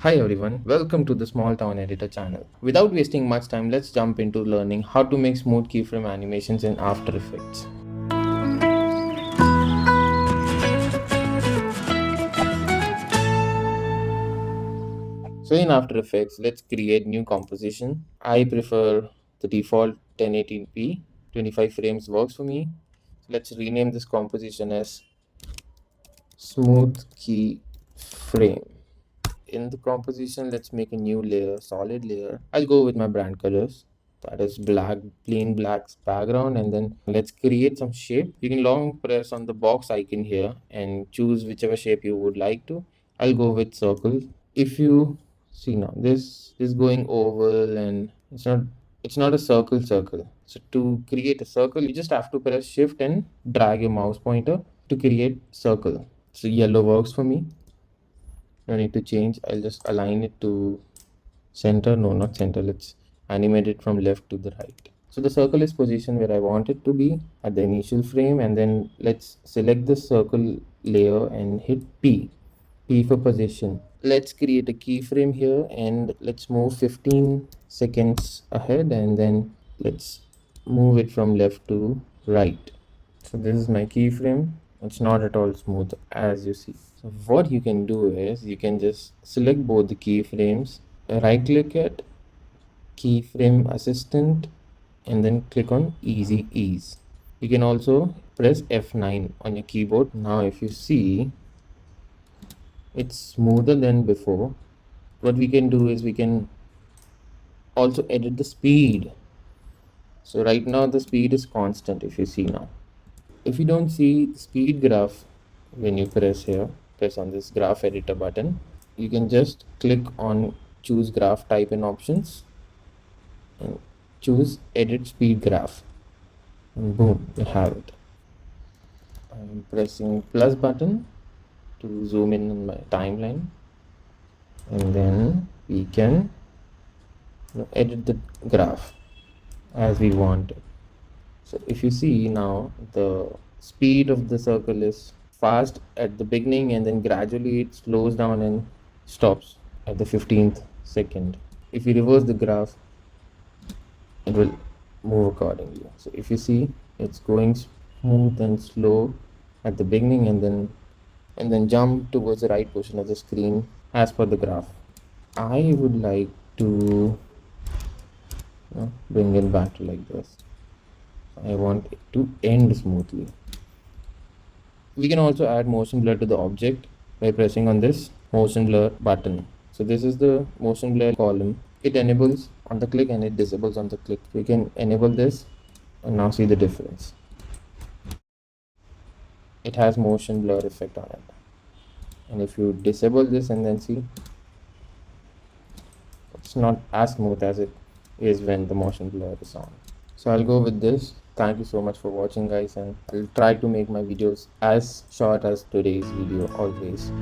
Hi everyone, welcome to the Small Town Editor channel. Without wasting much time, let's jump into learning how to make smooth keyframe animations in After Effects. So in After Effects, let's create new composition. I prefer the default 1080p, 25 frames works for me. Let's rename this composition as Smooth Keyframe. In the composition, let's make a new layer, solid layer. I'll go with my brand colors, that is black, plain black background, and then let's create some shape. You can long press on the box icon here and choose whichever shape you would like to. I'll go with circle. If you see now, this is going oval and it's not a circle. So to create a circle, you just have to press shift and drag your mouse pointer to create circle. So yellow works for me. No need to change. I'll just align it to center. No, not center. Let's animate it from left to the right. So the circle is positioned where I want it to be at the initial frame, and then let's select the circle layer and hit P. P for position. Let's create a keyframe here and let's move 15 seconds ahead, and then let's move it from left to right. So this is my keyframe. It's not at all smooth as you see. So what you can do is you can just select both the keyframes, right click it, keyframe assistant, and then click on easy ease. You can also press F9 on your keyboard. Now if you see, it's smoother than before. What we can do is we can also edit the speed. So right now the speed is constant. If you see now, if you don't see the speed graph, when you press on this graph editor button, you can just click on choose graph type in options and choose edit speed graph, and boom, you have it. I'm pressing plus button to zoom in on my timeline, and then we can edit the graph as we want it. So if you see now, the speed of the circle is fast at the beginning, and then gradually it slows down and stops at the 15th second. If you reverse the graph, it will move accordingly. So if you see, it's going smooth and slow at the beginning, and then jump towards the right portion of the screen as per the graph. I would like to bring it back to like this. I want it to end smoothly. We can also add motion blur to the object by pressing on this motion blur button. So this is the motion blur column. It enables on the click and it disables on the click. We can enable this and now see the difference. It has motion blur effect on it. And if you disable this and then see, it's not as smooth as it is when the motion blur is on. So I'll go with this. Thank you so much for watching, guys, and I'll try to make my videos as short as today's video always.